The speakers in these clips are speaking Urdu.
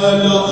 Allah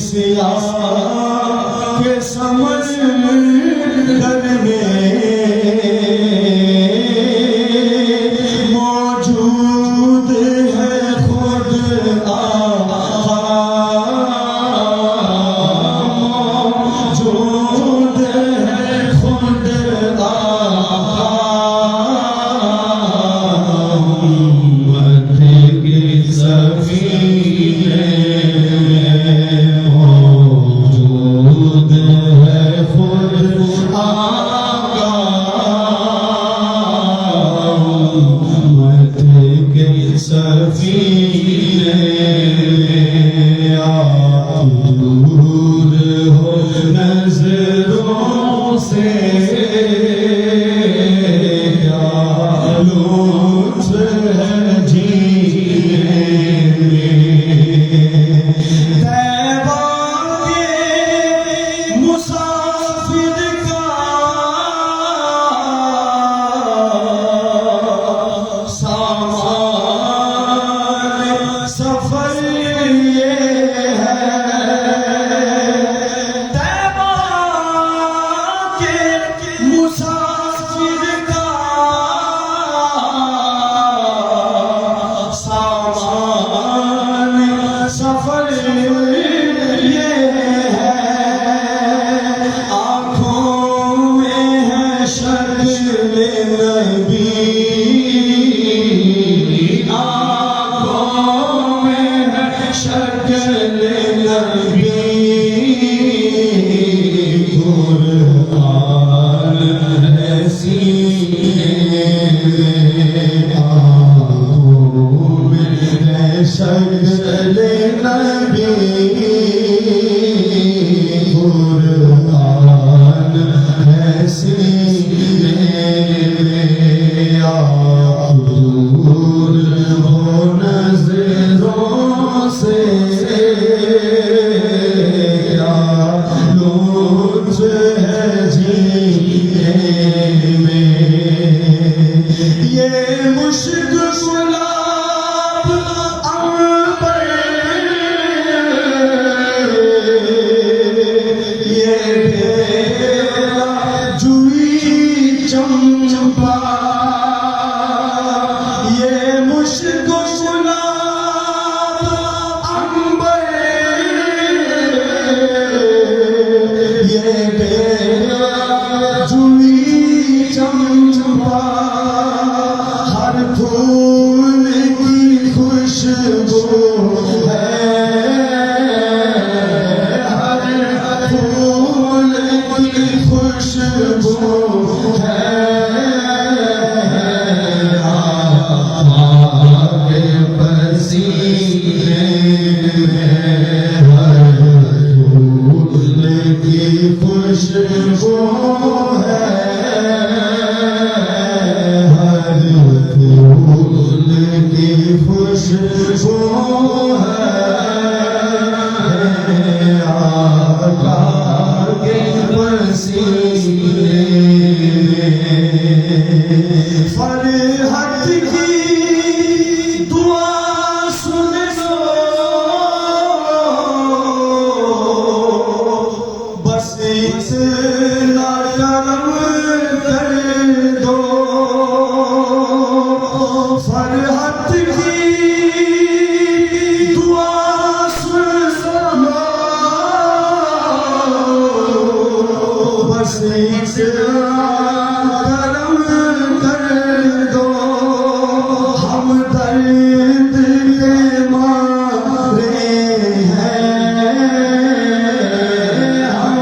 سیاہ کے سمندر میں موجود ہے خود آقا، موجود ہے خود آقا، امت کی سفینے موجود ہے خود آقا، امت کے سفینے آپ دور ہو نظروں سے، کیا لطف ہے جینے میں، طیبہ کے مسافر کا سامان سفر یہ ہے، طیبہ کے مسافر کا سامان سفر یہ ہے، آنکھوں میں ہے شکل نبی، آنکھوں میں ہے شکل نبی، قرآن ہے سینے میں، آنکھوں میں ہے شکل نبی، قرآن ہے سینے میں، آپ دور ہو نظروں سے، کیا لطف ہے جینے میں، یہ مشک گلاب عنبر، یہ ڈھیلا جوئی چمپا، یہ مشک گلاب عنبر، یہ ڈھیلا جوئی چمپا، ہر پھول کی خوشبو ہے، ہر پھول کی خوشبو ہے، آقا کے پسینے میں ہر پھول کی خوشبو ہے، ہر پھول کی خوشبو ہے، آقا کے پسینے میں، فرحت کی دعا سن لو، بس اتنا کرم کر دو، فرحت کی دعا سن لو، بس اتنا کرم کر دو، ہم درد کے مارے ہیں، ہم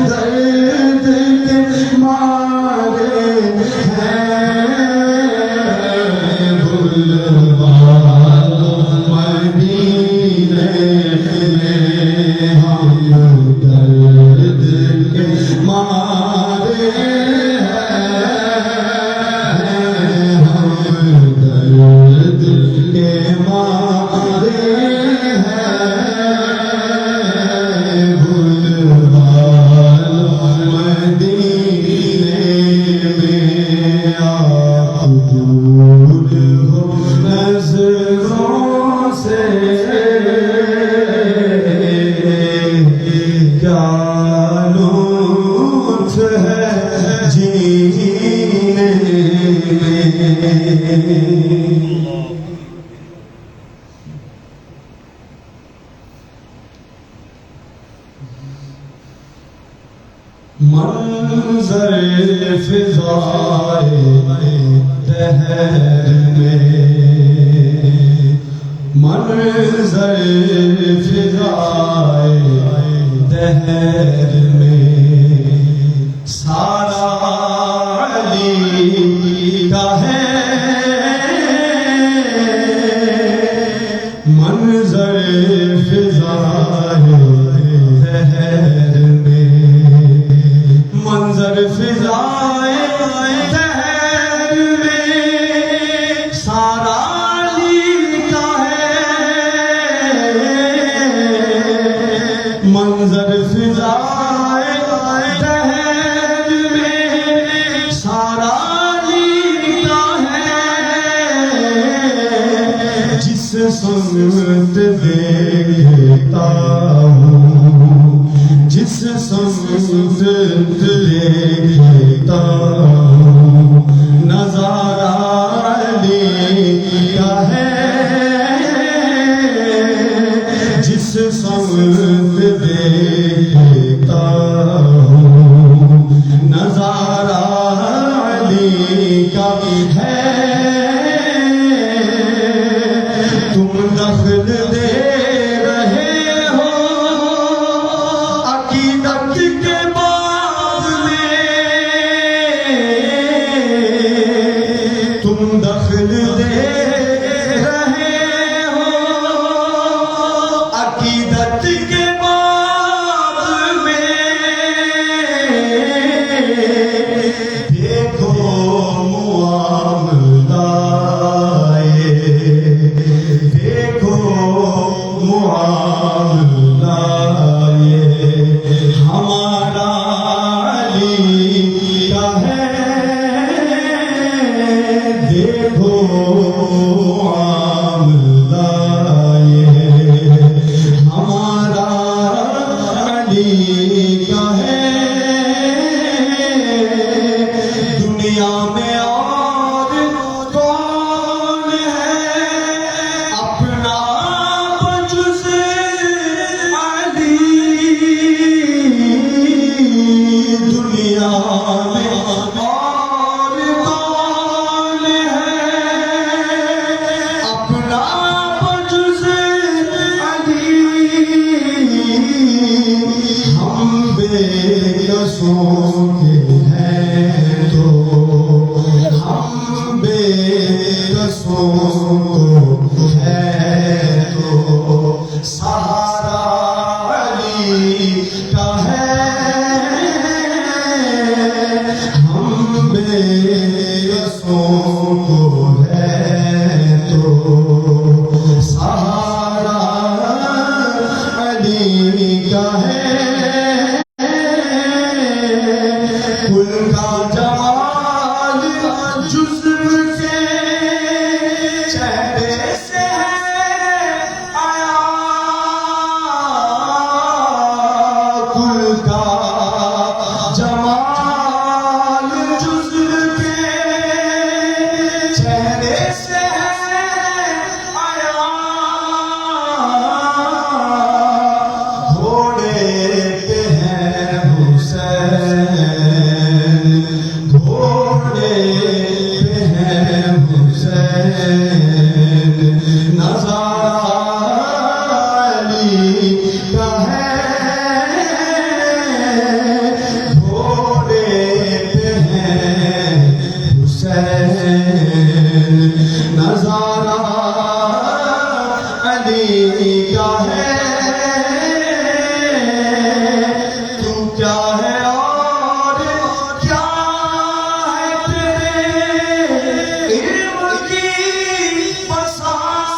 درد کے مارے ہیں، بلوالو مدینے میں ہم درد کے مارے ہیں، ہم درد کے مارے ہیں، بلوالو مدینے میں آپ دور ہو نظروں سے، کیا لطف ہے جینے میں منظر فضائے دہر میں منظر فضائے دہر میں سارا علی کا ہے منظر فضائے دہر میں منظر فضائے دہر میں سارا علی کا ہے منظر فضائے دہر میں سارا علی کا ہے جس سمت دیکھتا ہوں جس سمت دیکھتا ہوں نظارہ علی کا ہے جس سمت دیکھتا ہوں نظارہ علی کا ہے تم دخل دے رہے ہو عقیدت کے باب میں تم دخل دے رہے ہو عقیدت کے باب میں دیکھو معاملہ دیکھو معاملہ ہمارا علی کا ہے دیکھو معاملہ ہمارا علی کا ہے دنیا میں اور کون ہے اپنا بجز علی دنیا میں اور کون ہے اپنا بجز علی ہم بے کسوں کے ہیں تو ہم بے کسوں کو ہے تو سہارا علی کا ہے ہم بے کسوں کو ہے تو سہارا علی کا ہے کل کا جمال جزو کے چہرے سے آیا کل کا جمال جزو کے چہرے سے آیا گھوڑے پہ ہے حسین گھوڑے پہ ہے حسین نظارہ علی کا ہے گھوڑے پہ ہے حسین نظارہ علی کا ہے تو کیا ہے اور کیا ہے تیرے علم کی بساط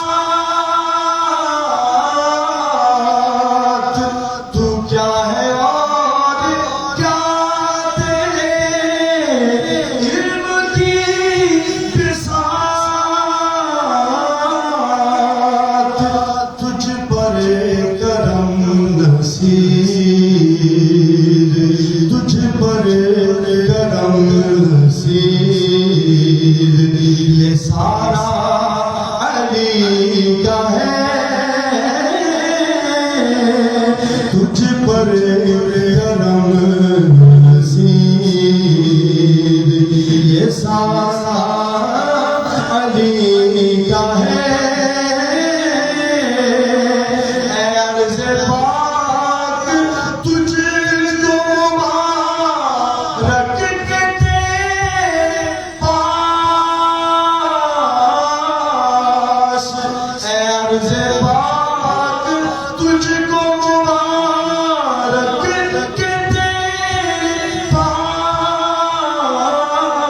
تو کیا ہے اور کیا تیرے علم کی بساط تجھ پر کرم نصیب کرم نصیب یہ سارا علی کا ہے اے عرض پاک تجھ کو مبارک کہتے پاس اے عرض پاک تجھ کو مبارک کہتے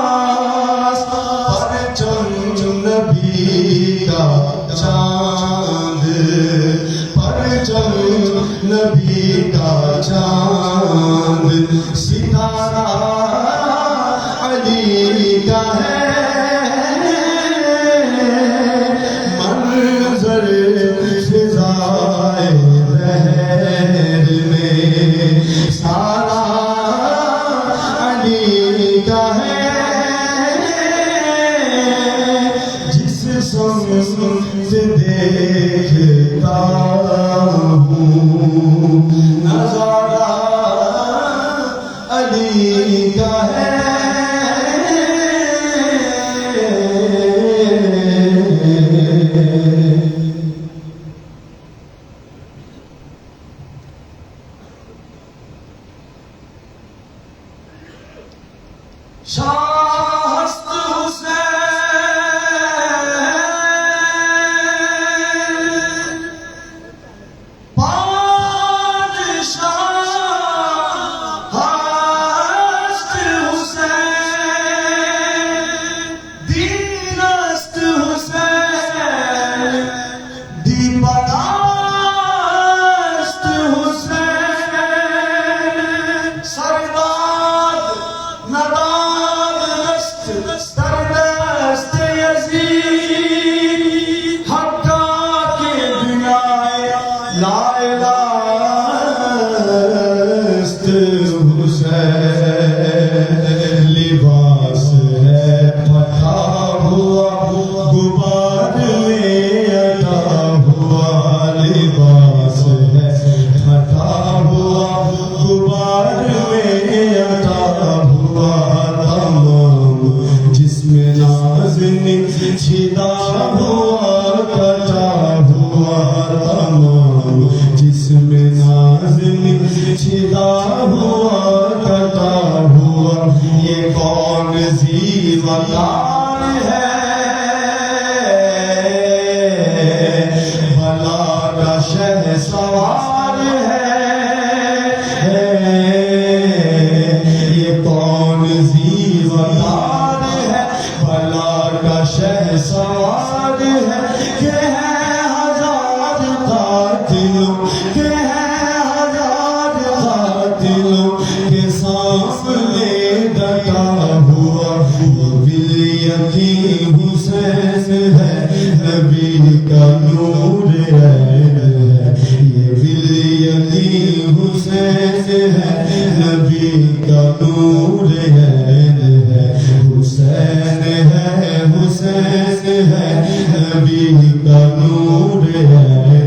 پاس پرچم نبی کا چاند پرچم نبی کا چاند ستارہ علی کا ہے منظر فضائے بحر میں سارا علی کا ہے جس سمت دیکھتا ہوں نظارہ علی کا ہے شاہست حسین پادشاہ ہست حسین دینست حسین دیپناست حسین سرداد نداد دردست یزید حقا کے بنائے لا الہست حسین لباس ہے پھٹا ہوا غبار میں عطا ہوا لباس ہے پھٹا ہوا غبار میں عطا ہوا تمام جسم نازنی چھدا ہوا کٹا ہوا تمام جسم نازنی چھدا ہوا کٹا ہوا یہ کون سی وقار ہے بلا کا شہسوار ہے یہ کون سی وقار ہے بلا کا شہسوار ہے کہ ہے ہزار قاتلوں کہ ہے ہزار قاتلوں کے سامنے ڈٹا ہوا وہ بالیتیم حسین ہے نبی کا نور ہے یہ بالیتیم حسین ہے نبی کا نور ہے حسین ہے حسین ہے نبی کا نور ہے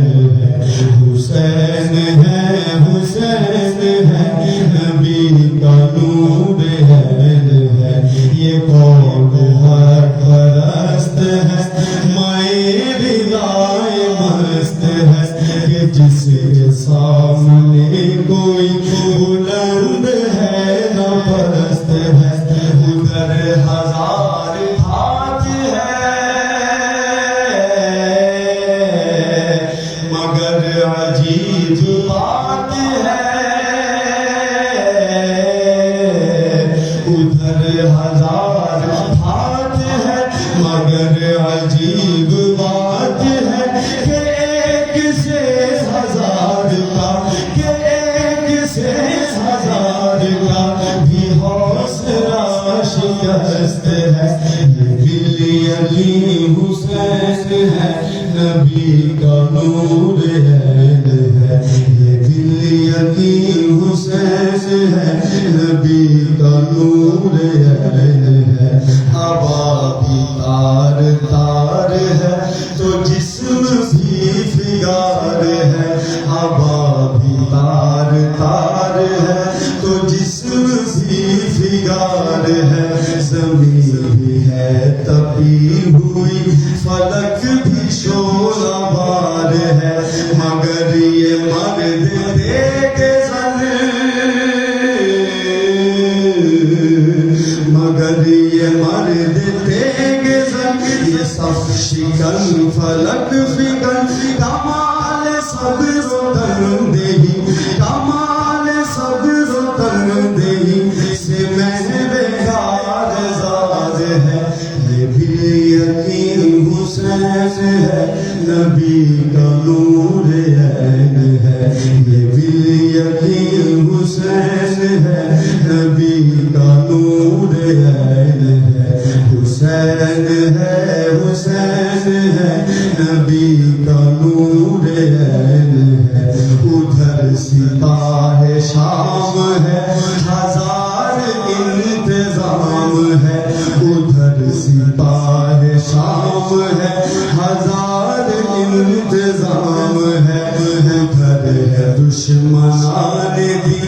حسین ہے حسین ہے نبی کا نور ہے یہ کون حق پرست ہے مائے رضائے مست ہے کہ جس کے سامنے کوئی بلند ہے نہ پرست ہے ادھر ہزار ہاتھ ہے مگر عجیب بات ہے ادھر ہزار ہاتھ ہے مگر عجیب بات ہے کہ ایک سے ہزار کا کہ ایک سے ہزار کا بھی حوصلہ شکست ہے یہ بالیتیم حسین ہے نبی کا نور ہے یہ بالیتیم حسین ہے نبی کا نور ہے ہوا بھی تار تار ہے تو جسم بھی فگار ہے ہوا بھی تار تار ہے تو جسم بھی فگار ہے زمین بھی ہے تپی ہوئی فلک بھی شعلہ بار ہے مگر یہ مرد دیکھ زن مگر یہ مرد دیکھ زن یہ صف شکن فلک فکن کمال صبر و تندہی کمال صبر و تندہی سے محوار زاد ہے یہ بھی یقین حسین ہے نبی کا نور عین ہے یہ بھی یقین حسین ہے نبی کا نور عین ہے حسین ہے نبی کا نور عین ہے ادھر سپاہ شام ہے ہزار انتظام ہے ادھر سپاہ شام ہے ہزار انتظام ہے ادھر ہے دشمنان دی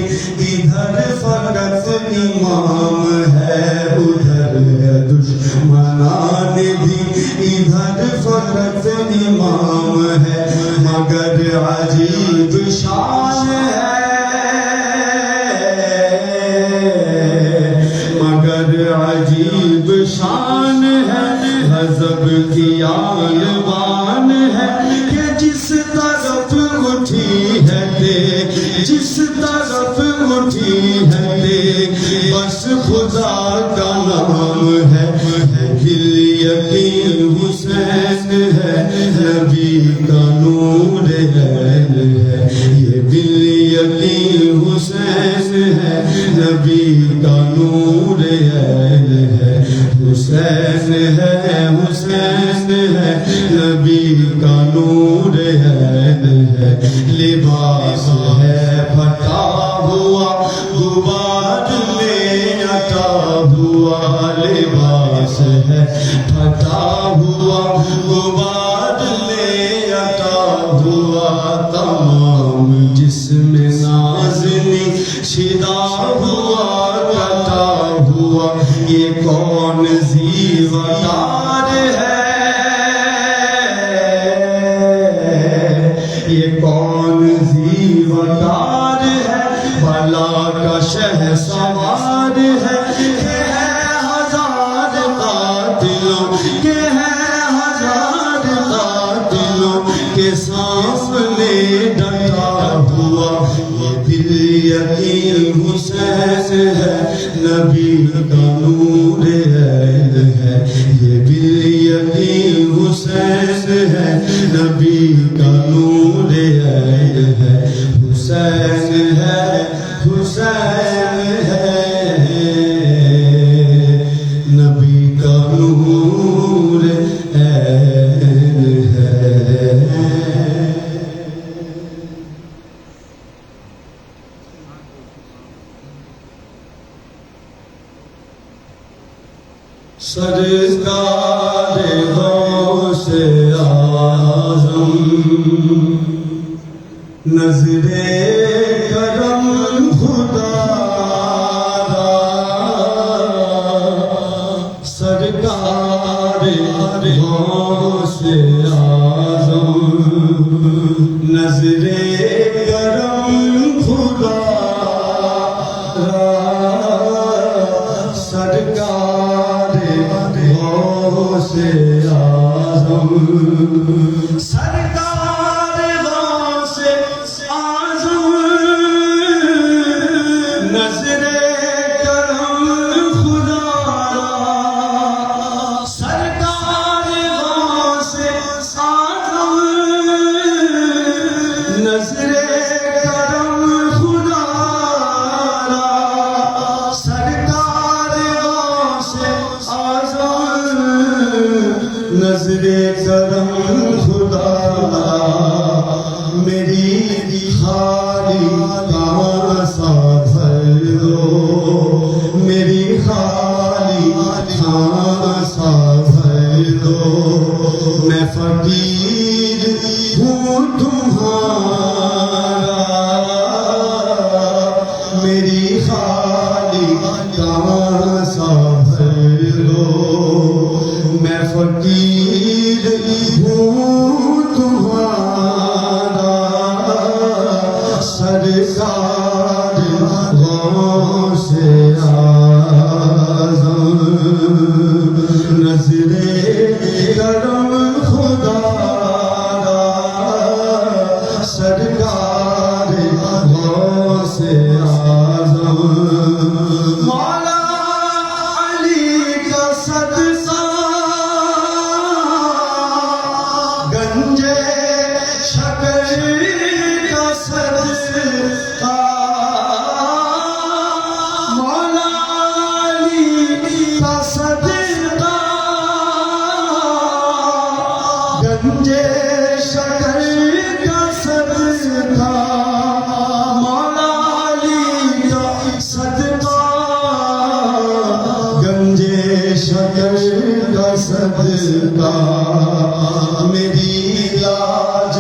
ادھر فقط امام ہے ادھر ہے دشمنان دی ادھر فقط امام ہے مگر عجیب شان ہے مگر عجیب شان ہے غضب کی آلبان ہے کہ جس طرف اٹھی ہے دیکھ جس طرف اٹھی ہے دیکھ بس خدا کا نام ہے بالیقین حسین ہے نبی کا نور عین ہے یہ بالیقین حسین ہے نبی کا نور عین ہے حسین ہے نبی کا نور عین ہے لباس ہے پھٹا ہوا غبار میں اٹا ہوا لباس ہے پھٹا ہوا غبار میں اٹا ہوا تمام جسم نازنی شدا ہوا کٹا ہوا یہ کون زیوار ہے یہ کون زیوار ہے بلا کا شہ سوار ہے کہ ہے ہزار قاتلوں کہ ہے ہزار قاتلوں کے سامنے ڈٹا ہوا یہ بالیقین حسین ہے نبی کا نور عین ہے یہ بالیقین حسین ہے نبی کا نور عین ہے حسین ہے نبی کا نور عین ہے سرکار غوث اعظم نظر کرم خدا سرکار غوث اعظم نظر کرم خدا سرکار غوث اعظم سرکار غوث اعظم میری خالی کہاں سا بھر دو میں فقیر ہوں تمہارا سرکار غوث اعظم نظر کرم خدا را سرکار غوث اعظم مولا علی کا صدقہ گنجے شکر کا صدقہ مولا علی کا صدقہ گنجے شکر کا صدقہ مولا علی کا صدقہ گنجے شکر کا صدقہ میری لاج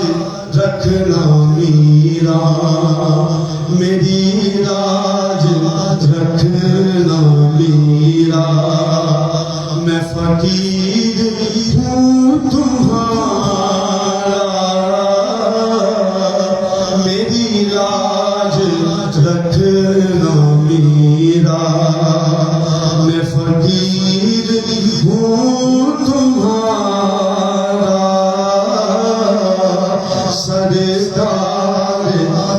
رکھنا میرا میری لاج رکھنا میرا میں فقیر ہوں تمہارا میری لاج رکھنا میرا میں فقیر ہوں تمہارا سرکار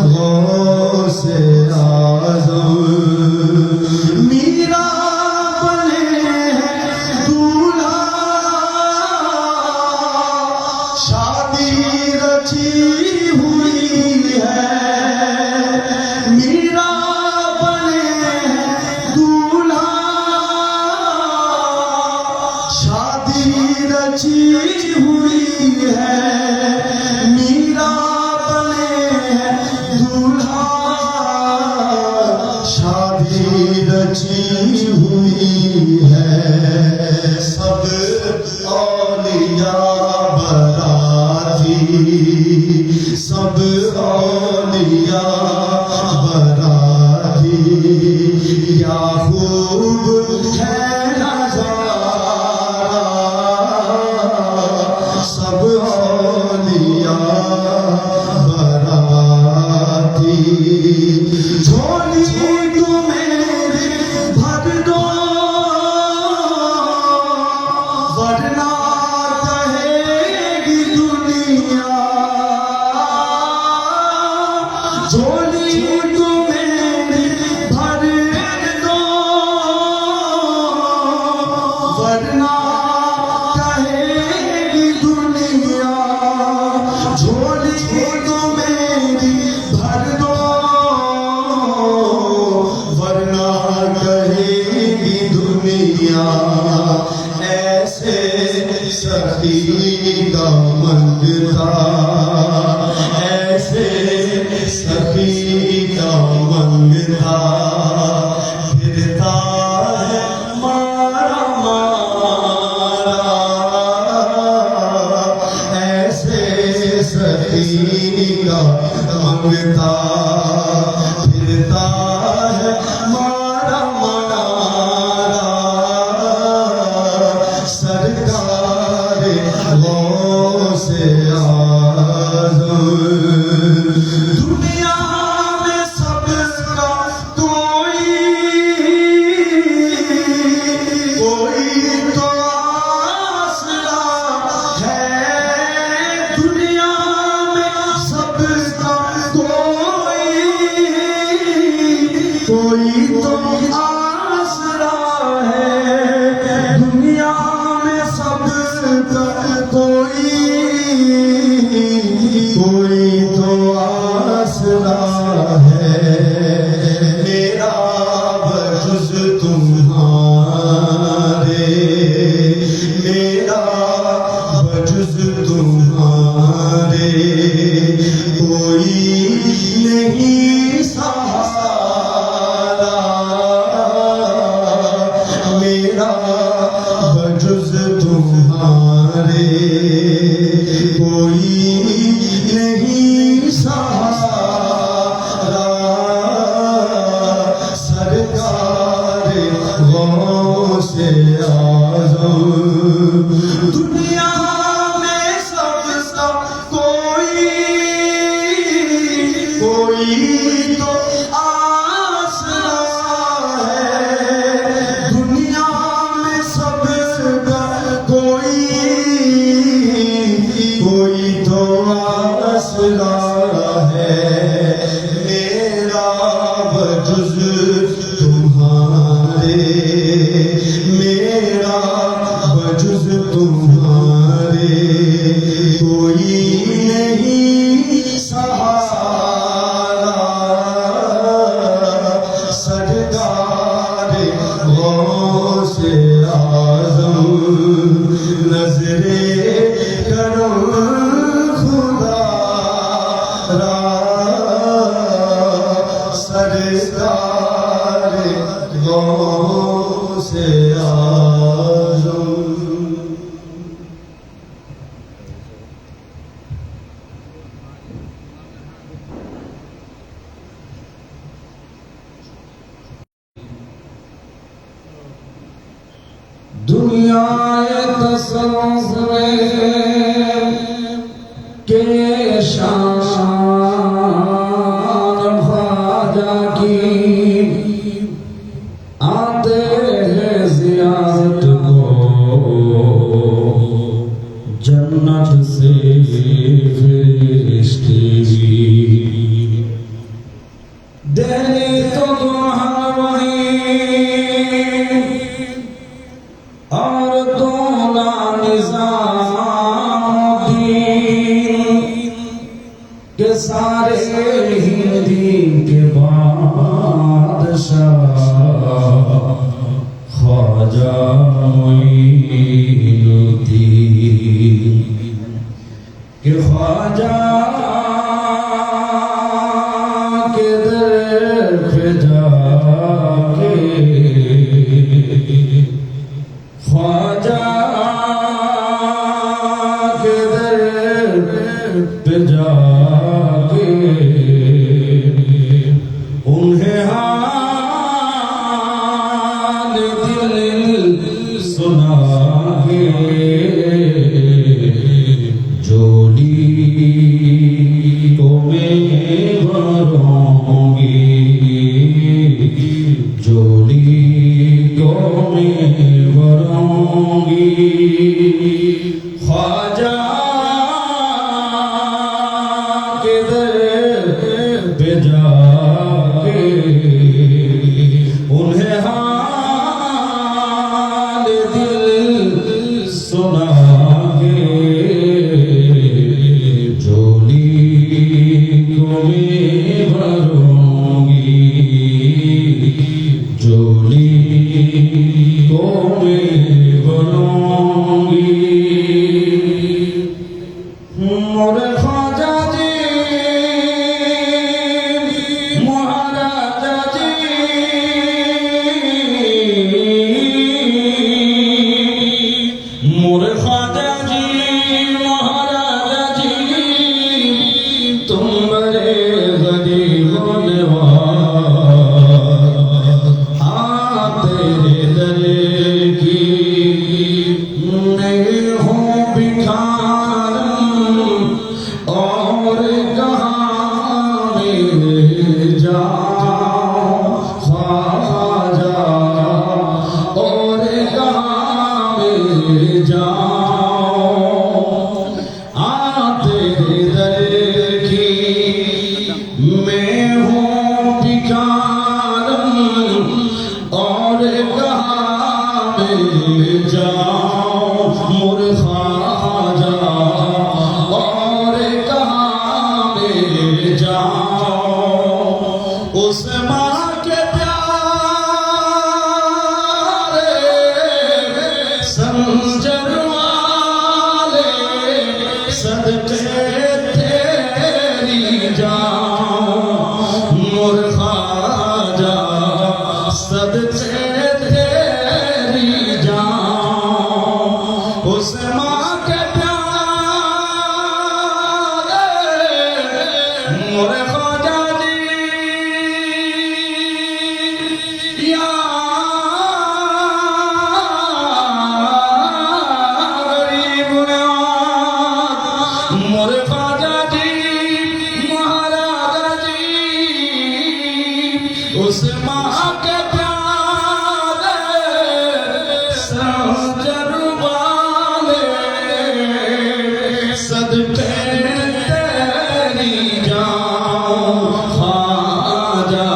غوث اعظم میرا بنے دولہا شادی رچی ہوئی ہے میرا بنے دولہا شادی رچی ہوئی ہے میرا بنے دولہا شادی رچی ہوئی ہے سب اولیاء براتی سب اولیاء براتی کیا خوب ہے نظارہ سب اولیاء براتی جھولی تو میری بھر دو ورنہ کہے گی دنیا جھولی تو میری بھر دو ورنہ کہے گی دنیا جھولی تو میری بھر دو ورنہ کہے گی دنیا ایسے سخی دامن تھا ایسے سخی دامن تھا پھرتا ہے مارا مارا ایسے سخی دامن تھا پھرتا ہے مارا مارا سرکار غوث اعظم دنیا میں سب کا کوئی تو آسرا ہے دنیا میں سب کا کوئی تو آسرا ہے دنیا میں سب کا کوئی تو آسرا ہے میرا بجز تمہارے میرا بجز تمہارے کوئی نہیں سہارا بجز تمہارے میرا بجز تمہارے کوئی نہیں سہارا سرکار غوث اعظم نظر کرم خدا را سرکار غوث اعظم دنیا تصور کے شان خواجہ کی آتے ہیں زیارت کو جنت سے فرشتے بھی دہلی تو دلہن وہی اور دولا نظام دین کے سارے ہندی کے بادشاہ خواجہ معین الدین کہ خواجہ کے در پہ جا کے خواجہ کے در پہ جا کے انہیں حال دل سنا کے جولی کو میں بھروں گی جولی کو میں بھروں گی خواجہ کے در پہ جا کے انہیں حال دل سنا کے جولی کو میں بھروں گی جولی کو میں بھروں گی مورے خواجہ جی مہاراجہ جی مورے خواجہ جی مہاراجہ جی تم بڑے غریب نواز تیرے در کی نہیں ہوں بکھارم اور کہاں میں جاؤں خواجہ اور کہاں میں جاؤں تیرے در کی میں ہوں بکھارم اور کہاں میں جاؤں مور خواجہ اور کہاں میں جاؤں اس ماں کے پیارے سنجر والے صدقے تیری جاؤں مور خواجہ صدقے تیری جاؤں اس ماں کے پیارے مور خواجہ جی یا غریب نواز مور خواجہ جی مہاراجہ جی اس ماں کے پیارے سنجر والے صدقے تیری جاؤں خواجہ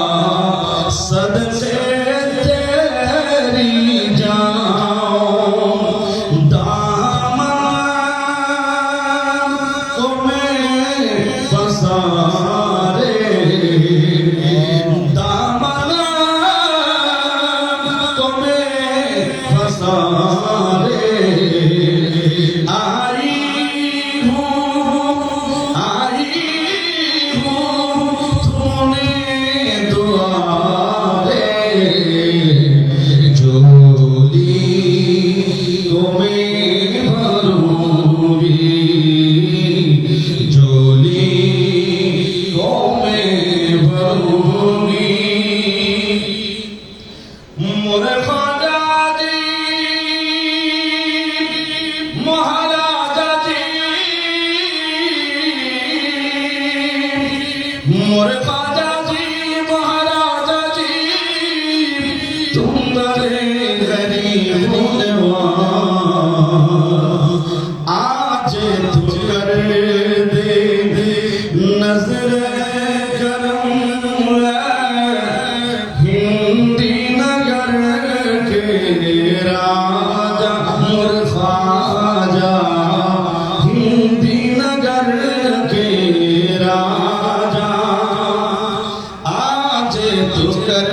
تو کر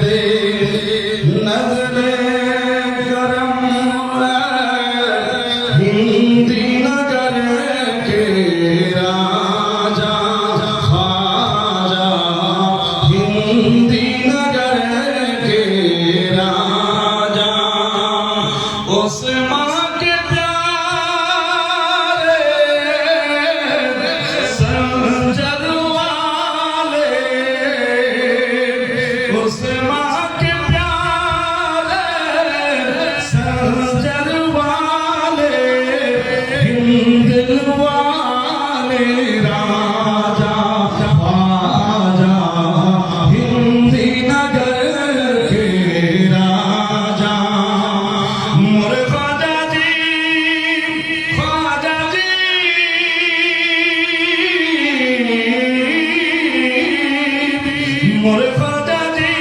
دے نظر کرم ہندی نگر کے راجا خواجہ ہندی نگر کے راجا اس ماں کے پیارے سنجد والے اس ماں کے پیارے سنجد والے ہند والے راجا خواجہ ہندی نگر کے راجا مور خواجہ جی مور خواجہ جی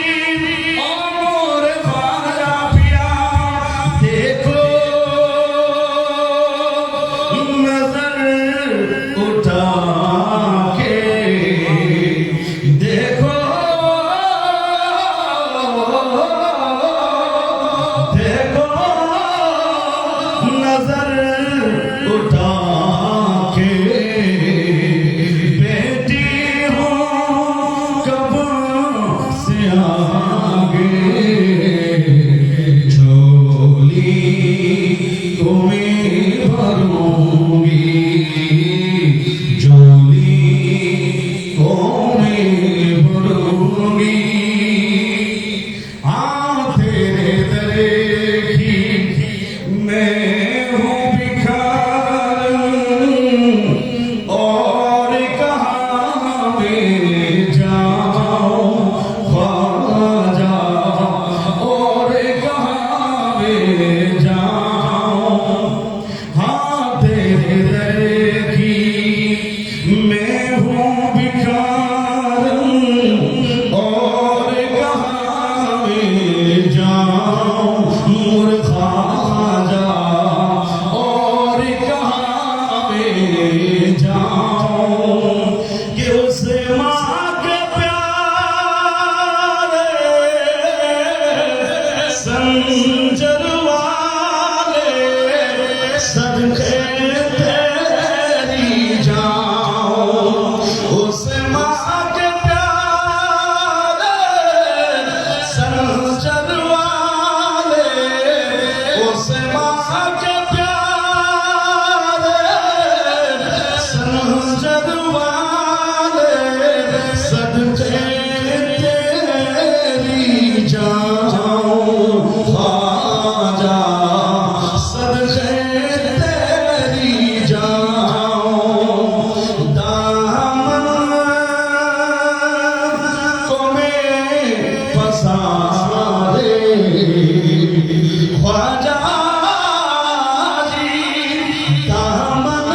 او مور خواجہ پیا دیکھو نظر اٹھا کے دیکھو دیکھو نظر اٹھا کے بیٹی ہو کب سے آگے جھولی کو میں بھروں گی جھولی کو میں بھروں گی تیرے درے کی میں ہوں بکھار اور کہاں میں جاؤں خواجہ اور کہاں میں جاؤں تیرے درے کی میں ہوں بکھار اور کہاں میں جاؤں مور خواجہ اور کہاں میں جاؤں کہ اس ماں کے پیارے سنجر والے صدقے تیری جاؤں اس ماں کے پیارے سنجر والے اس ماں کے پیارے سنجر والے صدقے تیری جاؤں خواجہ صدقے تیری جاؤں دامن کو میں پسارے خواجہ جی دامن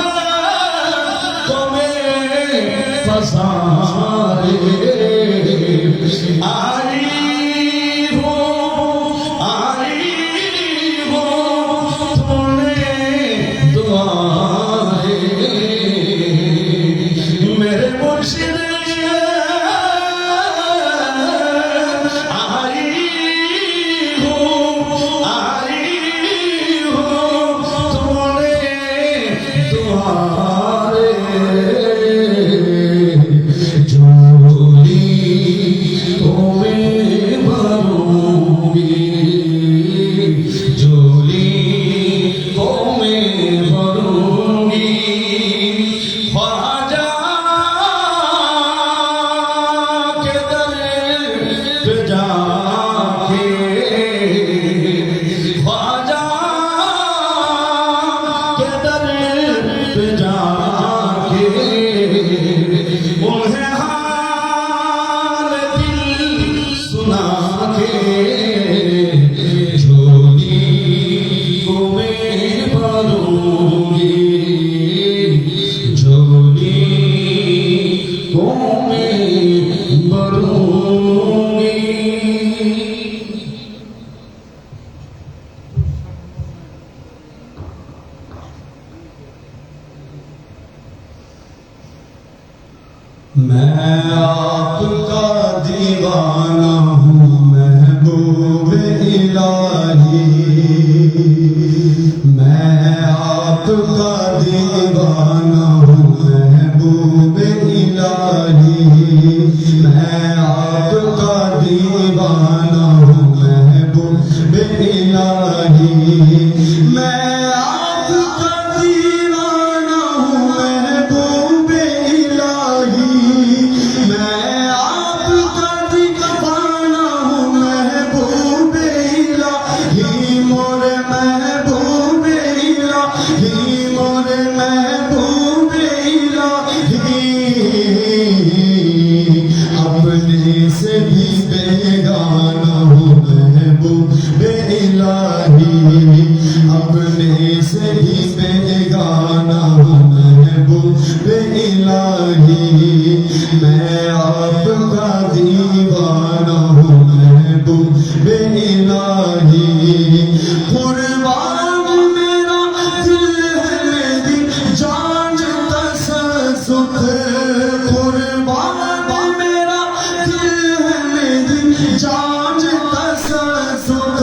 کو میں پسارے آئی ہوں تم نے دعائیں میرے مرشد آئی ہوں تم نے دعائیں جھولی کو میں بھروں گی جھولی کو میں بھروں گی خواجہ کے در پہ جا کے خواجہ کے در پہ جا کے انہیں حال دل سنا کے جھولی کو میں بھروں گی جھولی کو میں بھروں گی میں آپ کا دیوانہ دیوانہ ہوں محبوب الہی، میں آپ کا دیوانہ ہوں محبوب الہی، میں آپ کا دیوانہ ہوں محبوب الہی، میں آپ کا دیوانہ ہوں محبوب الہی، میں آپ کا دیوانہ ہوں محبوب الہی، مور محبوب الہی، مور محبوب الہی، اپنے سے بھی بیگانہ ہوں محبوب الہی، اپنے سے بھی بیگانہ ہوں محبوب الہی، میں آپ کا دیوانہ ہوں محبوب الہی، قربان میرا دل ہے میری جان تصدق، قربان میرا دل ہے میری جان تصدق،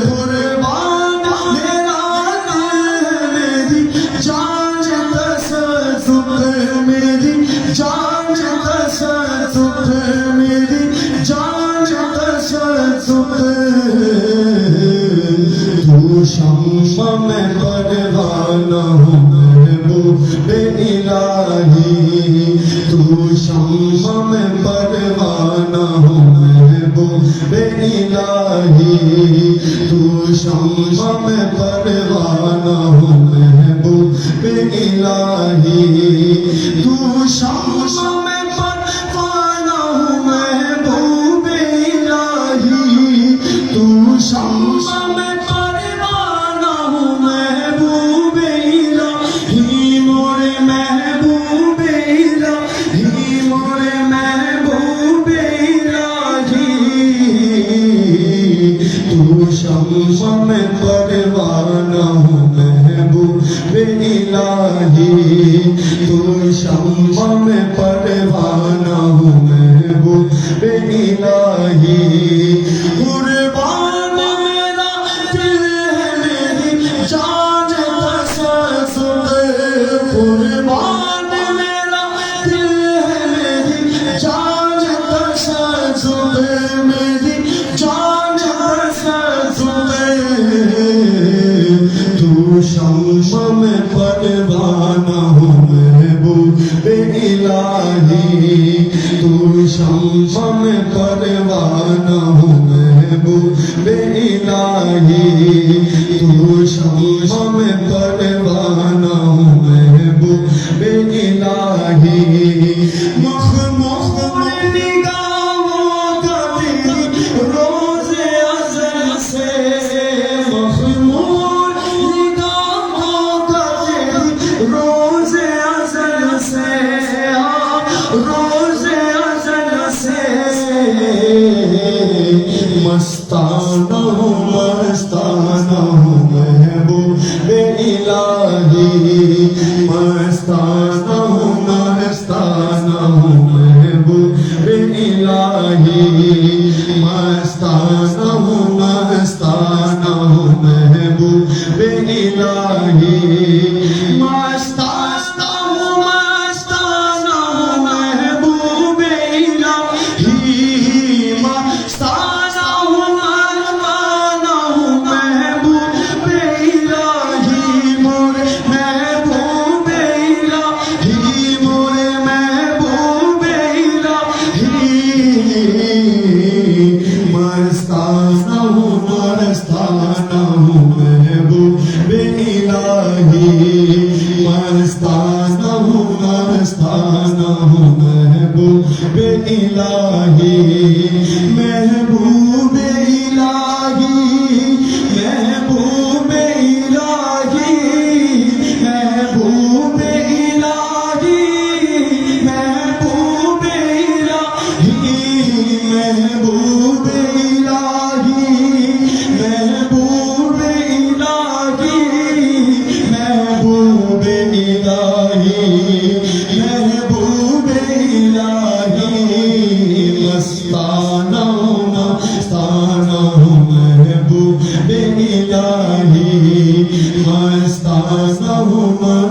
قربان میرا دل ہے میری جان تصدق، میری جان تصدق، میری جان تصدق، تو شمع میں پروانہ ہوں محبوب الہی، تو شمع میں پروانہ ہوں محبوب الہی، تو شمع میں پروانہ ہوں محبوب الہی، تو شمع میں پروانہ ہوں محبوب الہی، تو شمع میں پروانہ ہوں محبوب الہی، مور محبوب الہی، مور محبوب الہی، تو شمع میں پروانہ ہوں محبوب الہی، تو شمع میں پروانہ ہوں محبوب الہی، قربان میرا دل ہے میری جان تصدق، قربان میرا دل ہے میری جان تصدق، میری جان تصدق، تو شمع میں پروانہ ہوں محبوب الہی، تو شمع میں پروانہ ہوں محبوب الہی، تو شمع میں پروانہ ہوں محبوب الہی، مخمور نگاہوں کا تیری روز ازل سے، مخمور نگاہوں کا تیری روز ازل سے، روز ازل سے، مستانہ ہوں مستانہ ہوں محبوب الہی، مستانہ ہوں مستانہ ہوں محبوب الہی، مستانہ ہوں مستانہ ہوں محبوب الہی، مستانہ ہوں مستانہ ہوں محبوب الہی، مستانہ ہوں مستانہ ہوں محبوب الہی، مور محبوب الہی، مور محبوب الہی، مستانہ ہوں مستانہ ہوں محبوب الہی، مستانہ ہوں مستانہ ہوں محبوب الہی، محبوب الہی، محبوب الہی، محبوب الہی، محبوب الہی، محبوب الہی، محبوب الہی، محبوب الہی، محبوب الہی، مستانہ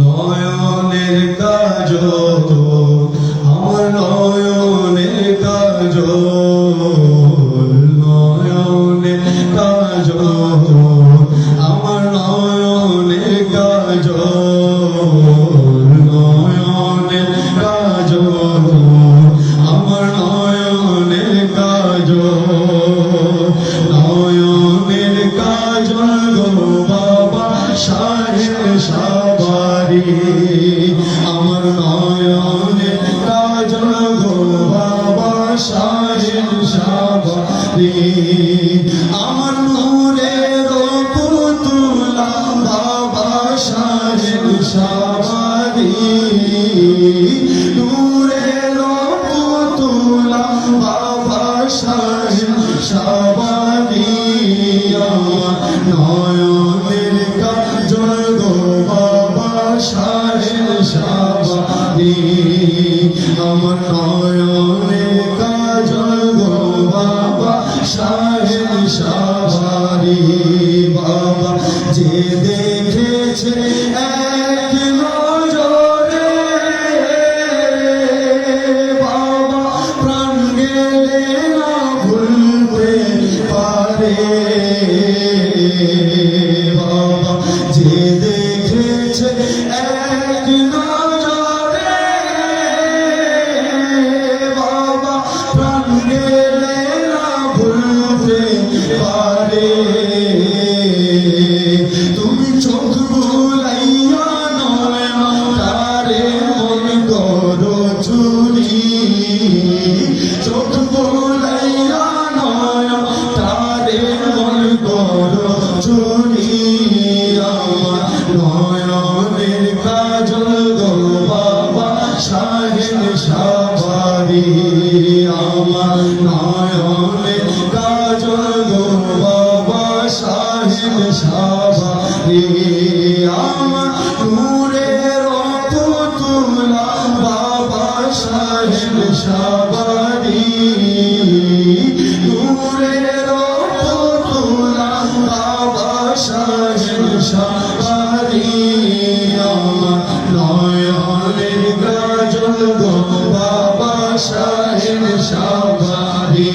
নয়নের কাজল আমার নয়নের কাজল নয়নের কাজল আমার নয়নের কাজল নয়নের কাজল আমার নয়নের কাজল নয়নের কাজল গো বাবা শাহের সাবারি আমার নয়নের কাজল গো বাবা শাহের সাবারি আমার নূরের পুতুলা বাবা শাহের সাবারি নূরের পুতুলা বাবা শাহের সাবারি আমার নয়নের কাজল গো বাবা শাহের সাবারি আমার নয়নের কাজল গো বাবা শাহের সাবারি বাবা যে দেখেছে এক নজরে বাবা প্রাণ গেলে না ভুলতে পারে বাবা যে দেখেছে এক নজরে সাবারি আমার নয়নে কাজল গো বাবা সাহেব সাবারি আমার নূরের পুতুলা বাবা সাহেব সাবারি নূরের পুতুলা বাবা সাহেব সাবারি আমার নয়নের কাজল গো বাবা সাহেব সাবারি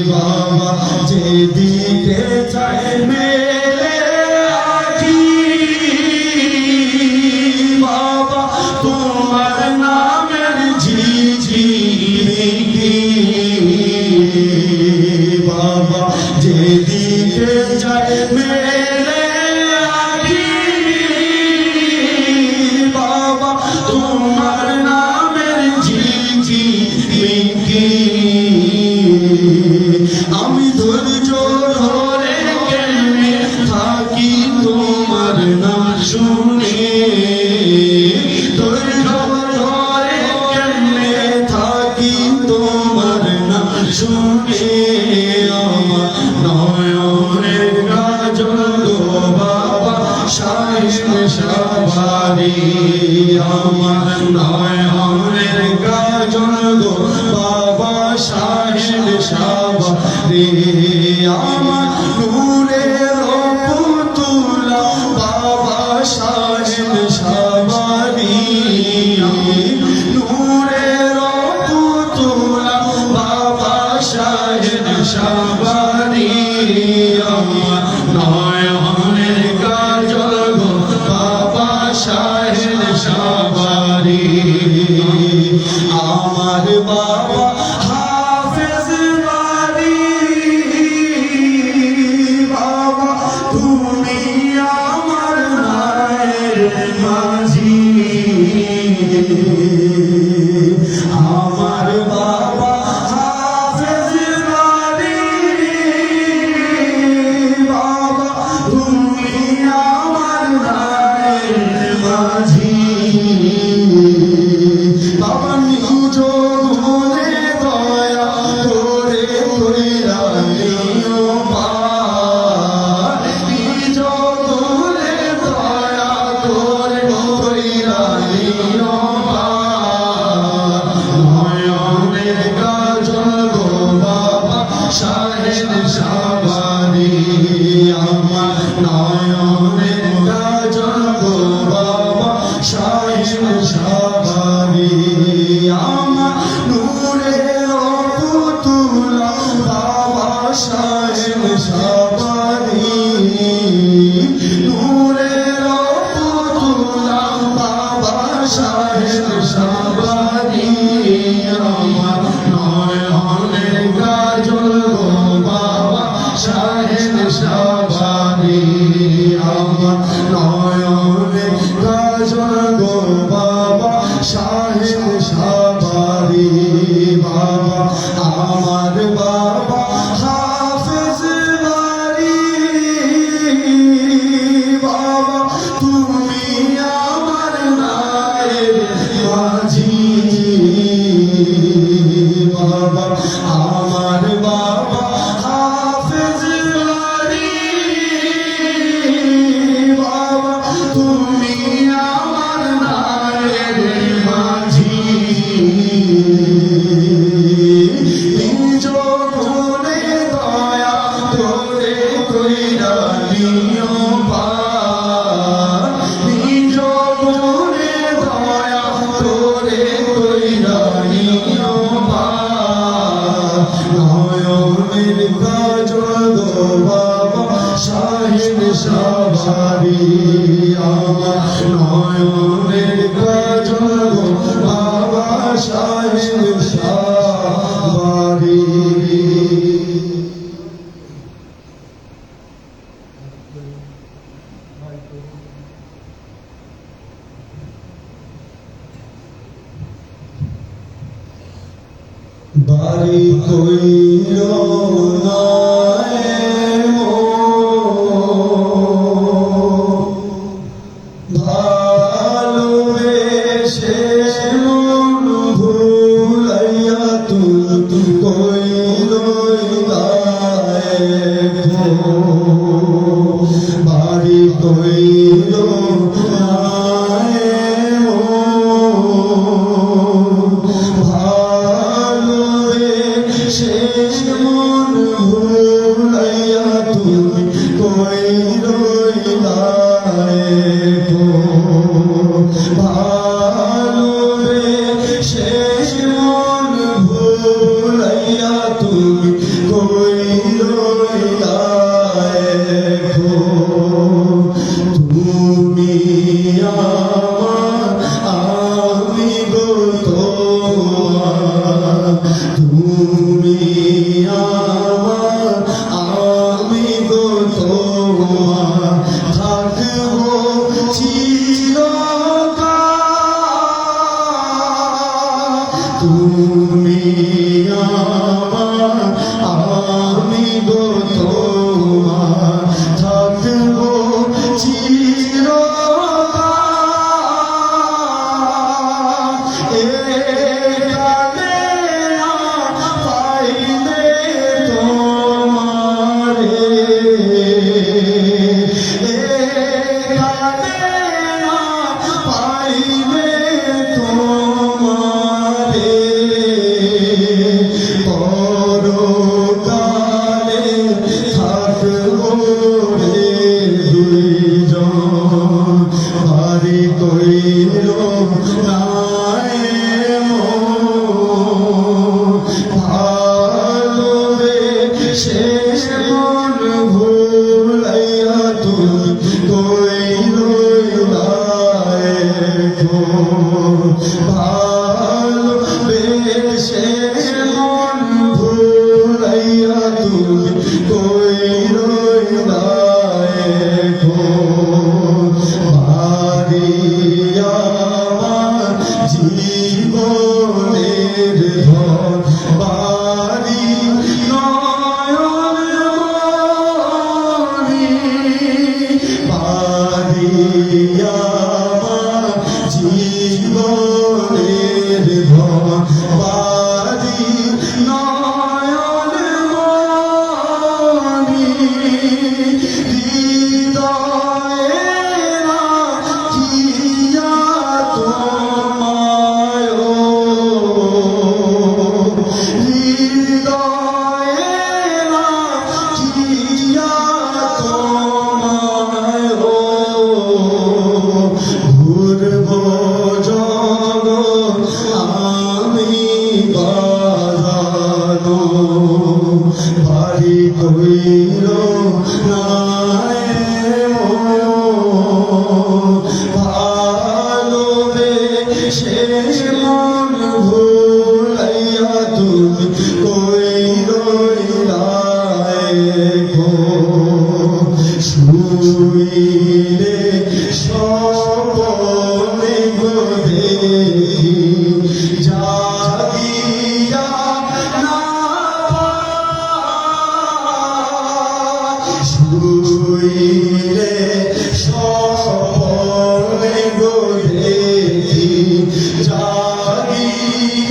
বাবা যেদিকে চাই মেলে আখি বাবা তোমার নামের ঝিঝিরি বাবা যেদিকে চাই মেলে আখি বাবা তোমার নামের ঝিঝিরি আমি ধৈর্য ধরে কেমনে থাকি তোমার নাম শুনে ধৈর্য ধরে কেমনে থাকি তোমার নাম শুনে আমার নয়নের কাজল গো বাবা সাহেব সাবারি আমার নয়নের কাজল গো বাবা সাহেব সাবারি আমার নূরের পুতুলা বাবা সাহেব সাবারি নূরের পুতুলা বাবা সাহেব সাবারি আমার নয়নের কাজল গো বাবা সাহেব সাবারি আমার বাবা হাফেজ বাড়ি বাবা তুমি আমার মায়ের মাঝি আমার বাবা হাফেজ বাড়ি বাবা তুমি আমার মায়ের মাঝি বাবা নিজ গুণে দয়া করে কইরা নিও পার নিজ গুণে দয়া করে কইরা নিও পার নয়নের কাজল গো বাবা সাহেব সাবারি আমার নয়নের কাজল গো বাবা সাহেব সাবারি আমার নূরের পুতুলা বাবা সাহেব সাবারি নূরের পুতুলা বাবা সাহেব সাবারি আমার নয়নের কাজল গো বাবা সাহেব সাবারি আমার নয়নের কাজল গো বাবা সাহেব সাবারি বাবা আমার বাবা হাফেজ বাড়ি বাবা তুমি আমার নায়ের মাঝি বাবা আমার বাবা হাফেজ বাড়ি বাবা তুমি আমার নায়ের মাঝি নিজ গুণে দয়া করে কইরা নিও পার নিজ গুণে দয়া করে কইরা নিও পার নয়নের কাজল গো বাবা সাহেব সাবারি আমার নয়নের কাজল গো বাবা সাহেব সাবারি বাড়ি কইল নয় মো ভালোবেসে মন ভুলাইয়া শেষ মন ভুলাইয়া তুমি কই রইলা এখন? তুমি আমার, আমি গো তোমার। তুমি আমার, আমি গো তোমার। থাকবো চিরকাল। তুমি আমার, আমি গো তোমার। থাকবো চিরকাল। এখানে না পাইলে তোমারে, এখানে না পাইলে তোমারে, পরকালে থাকবো রে দুইজন। বাড়ি কইল নাই মন, ভালো রে শেষ মন ভুলাইয়া তুমি কই রইলা এখন? ভালো বেশে মন ভুলাইয়া তুমি কই রইলা এখন? বাড়ি আমার জীবনের ধন, বাড়ি নয়নের মণি, বাড়ি আমার জীবনের ধন, বাড়ি নয়নের মণি। হৃদয়ে রাখিয়া তোমায়, হৃদয়ে রাখিয়া তোমায় ঘুরবো জগৎ আমি বাজানো। বাড়ি কইল নাই মন, ভালোবেসে মন ভুলাইয়া তুমি কই রইলা এখন? শুইলে স্বপ্নে গো দেখি, জাগিয়া না পাই। শুইলে স্বপ্নে গো দেখি, জাগিয়া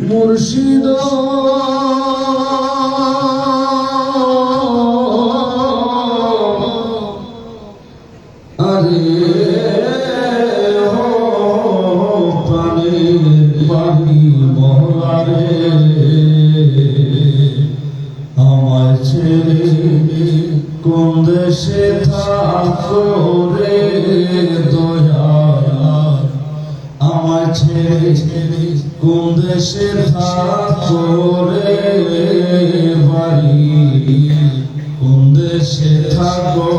মুর্শিদ আরে পানি মহলারে আমার ছেলে কোন দেশে থাকো রে দয়া আমার ছেলে কোন দেশে থাকো রে বাড়ি কোন দেশে থাকো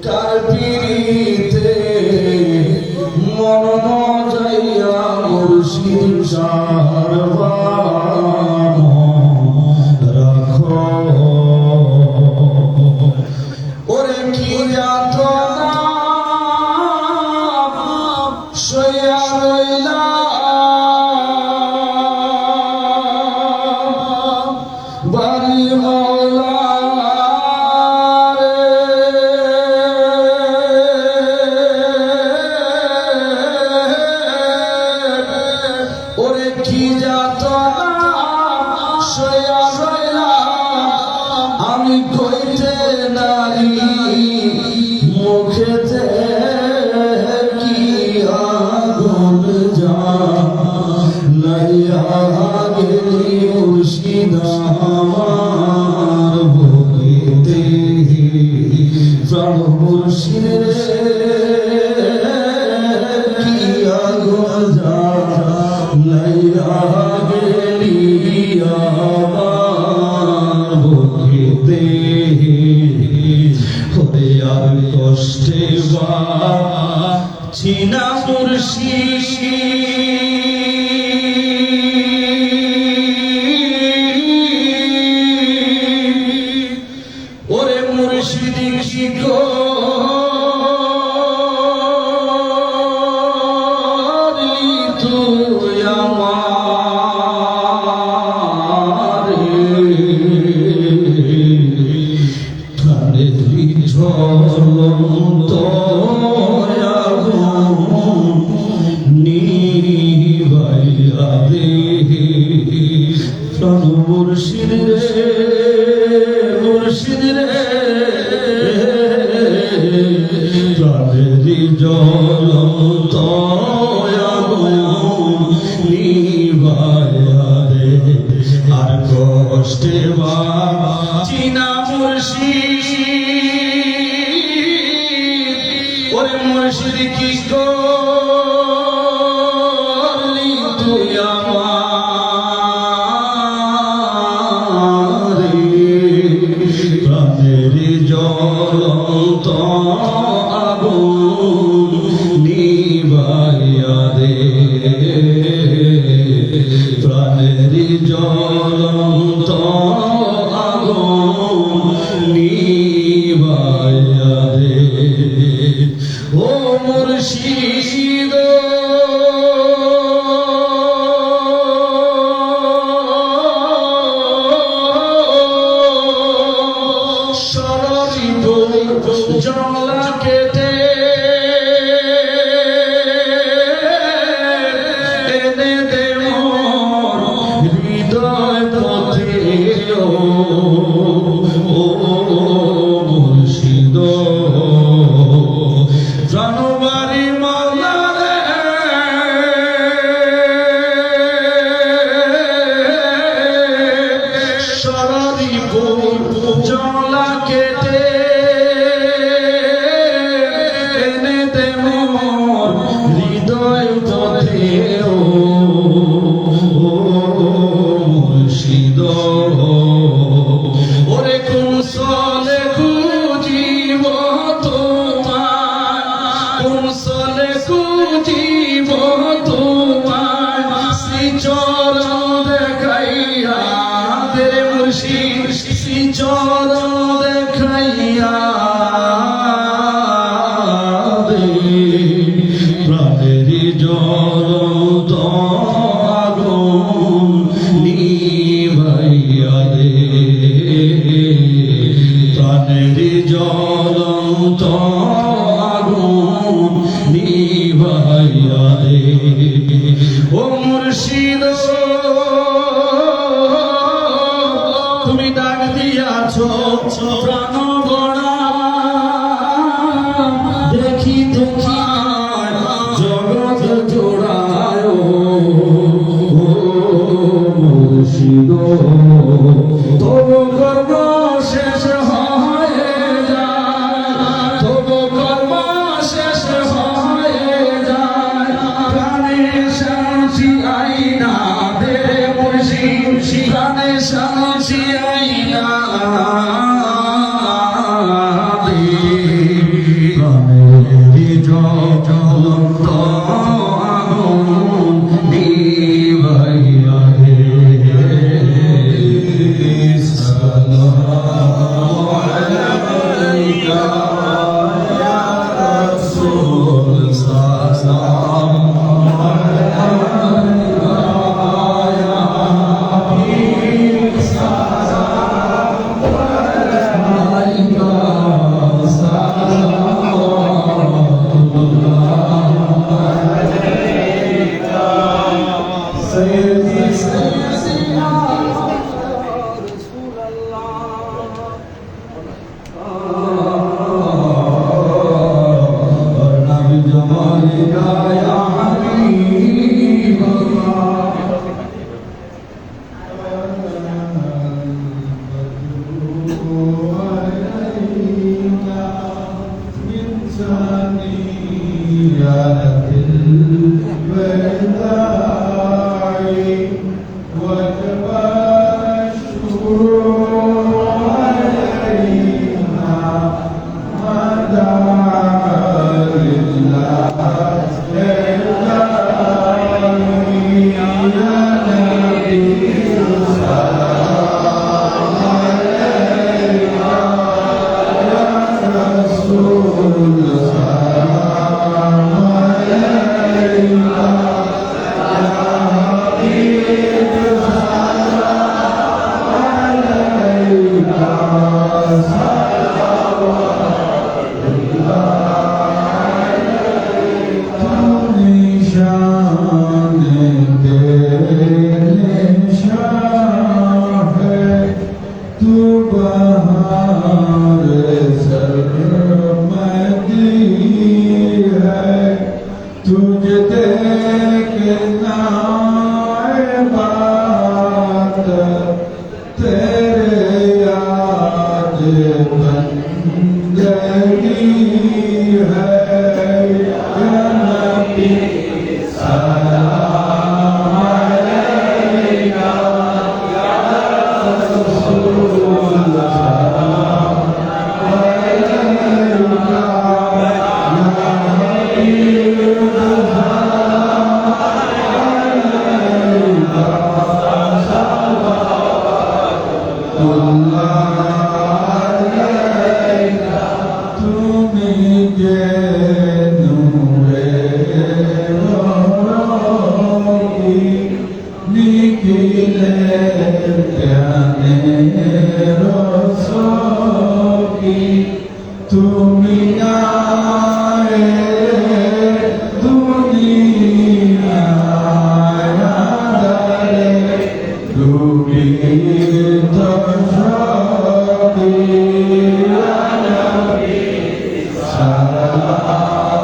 কার পিড়িতে মন যাইয়া মুর্শিদ সারবান রাখো ওরে কি যাতনা সইয়া রইলা বাড়ি মওলা কি যাতনা সইয়া রইলাম আমি কইতে নারী মুখেতে কি আগুন জ্বালাইয়া গেলি মুর্শিদ আমার বুকেতে প্রাণ মুর্শিদ কি আগুন লাইয়া গেলি আমার বুকেতে হরে আর কষ্টে বাঁচি না মুর্শিদ ওরে মুর্শিদ কি ঝলন্ত নিবাইয়া দে প্রাণ মুর্শিদ রে মুর্শিদ রে প্রাণের জ্বলন্ত নিবাইয়া দে আর কষ্টে বাঁচি না মুর্শিদ ওরে মুর্শিদ কি করলি তুই আমারে প্রাণের জ্বলন্ত আগুন নিবাইয়া দে প্রাণের জ্বলন্ত আগুন নিবাইয়া দে ও মুর্শিদ সররিব জংলা কেটে এনে দে মোর হৃদয় পথে ও মুর্শিদ জানুয়ারি মাওলা রে সররিব জংলা কেটে এনে দে মোর হৃদয় পথে ও মুর্শিদ ওরে কোন সলে খুঁজিব তোমার কোন সলে খুঁজিব তোমার শ্রীচরণ দেখাইয়া দে মুর্শিদ শ্রীচরণ দেখাইয়া দে প্রাণের জ্বলন্ত আগুন নিবাইয়া দে প্রাণের জ্বলন্ত আগুন তুমি না এলে দুনিয়ায় আঁধারে ডুবিয়ে দশাতে সালাম আলাইকা সালাম আলাইকা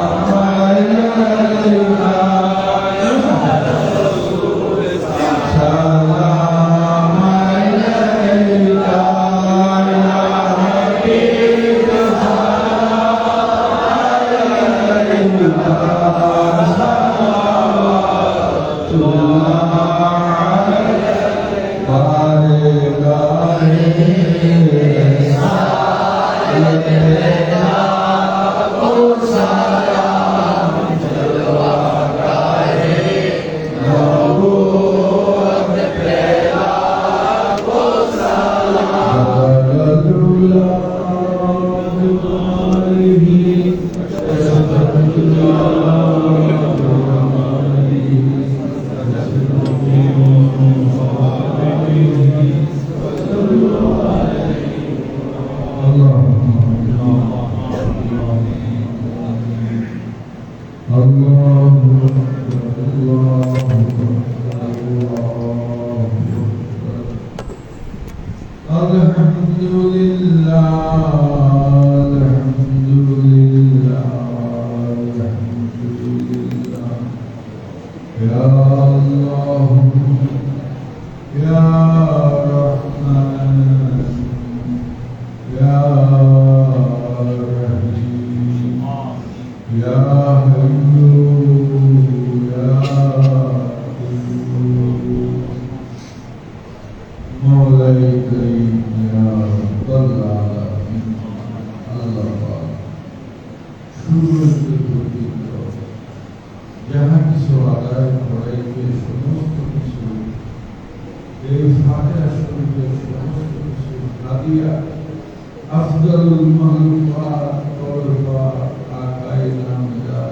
أفضل المخلوقات والوفاء آقائنا مدار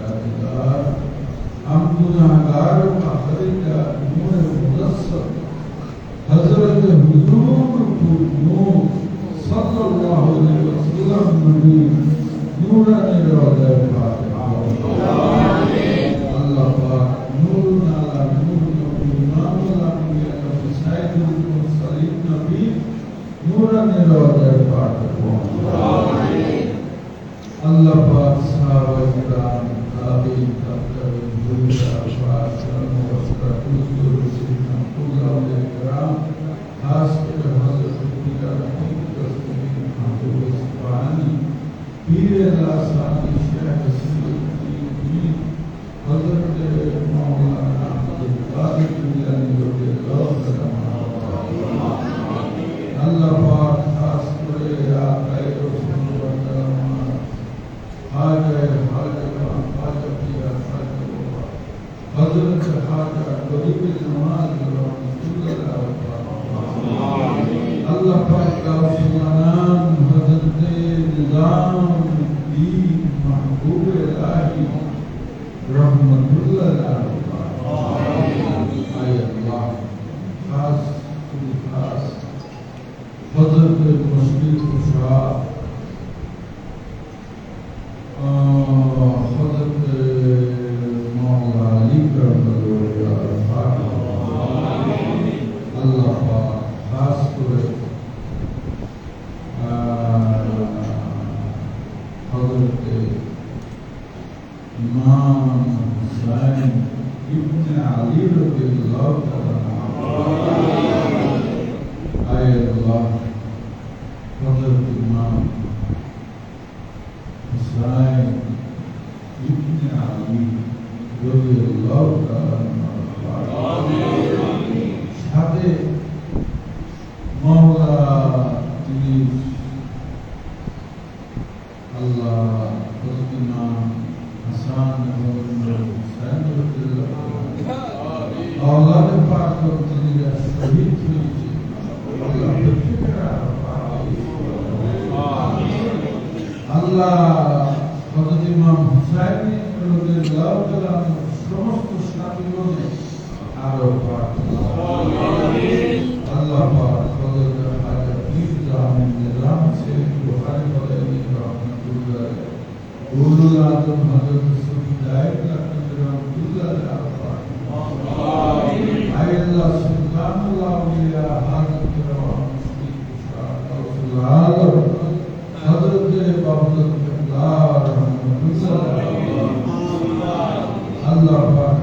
المدار حمدنا غار أخرج نور مدسر حضرت حضور نور صلى الله عليه وسلم نبي نوراني روضة فاتحة الله پاک نور على نور نبي إمام الأنبياء نبي سيد المرسلين نبي نوراني روضة فاتحة الله پاک صحابة کرام تابعین تابعین ذریہ افراد وسط حضور سیدنا علماء کرام خاص کر حضرت محمود اصفهانی پیر لاثانی شیخ سیدی حضرت مولانا عبدالقادر جیلانی رضی اللہ عنہ اللہ پاک خاص کرے یا خیر رسول اللہ حاجہ حضرت خواجہ غریب نواز اللہ پاک کا سلطان حضرت نظام الدین محبوب الہی رحمت اللہ اے اللہ خاص حضرت مشرق شاہ حضرت مولا علی کرم اللہ پاک خاص করে حضرت امام حسین ابن علی رضی اللہ تعالی اے اللہ حضرت امام حسین ابن علی رضی اللہ تعالی সাথে মাওলা তিনি আল্লাহ হযরত ইমাম হাসান ইবনে হুসাইন রাদিয়াল্লাহু আনহু আওলাদ পাক তিনি শহীদ হয়েছে আল্লাহ আল্লাহ হযরত ইমাম হুসাইন রাদিয়াল্লাহু তাআলা সমস্ত সাথীগণে আরো পাক আল্লাহ পাক হযরত হাজরত পীর জামিল নিজাম সে বুখারী বলে ulul azam Hazrat Rasulullah rahmatullah alayhi. Ayallah subhanallah ya Hazrat Rasulullah Hazrat Babullah rahmatullah alayhi. Allah Pak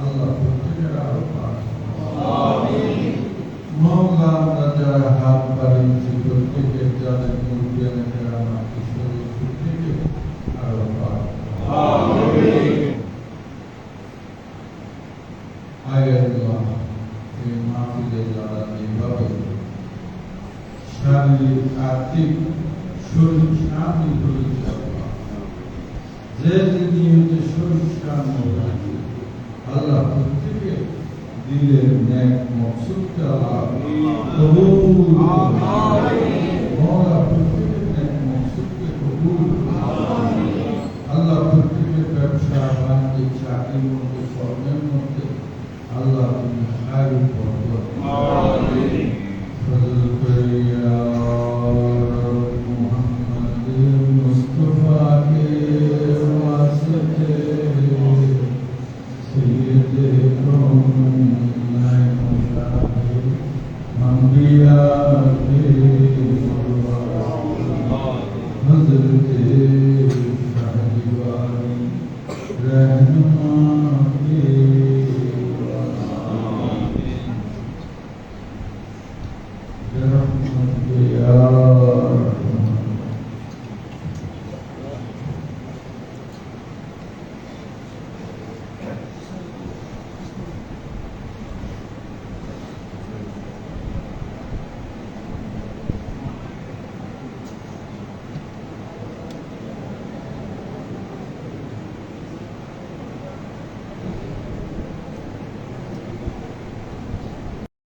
Allah প্রত্যেকের আরো পাক মওলা আমরা যারা হাত বাড়িয়েছি প্রত্যেকের যাদের মুরব্বিয়ানে কেরামত ঈশ্বর প্রত্যেকে আরো পাক আয় আল্লাহ এই মাহফিলে যারা এইভাবে শারীরিক আর্থিক শরীর শামিল হয়েছে আল্লাহ যে নিয়তে শরীর শামিল হয়েছে আল্লাহ প্রত্যেকে দিলের নেক মকসুদকে আল্লাহ কবুল করুন। মওলা প্রত্যেকের নেক মকসুদকে কবুল করুন। আল্লাহ প্রত্যেকের ব্যবসা বাণিজ্য চাকরির মধ্যে কর্মের মধ্যে আল্লাহ তুমি খায়র বরকত ফজল করিয়া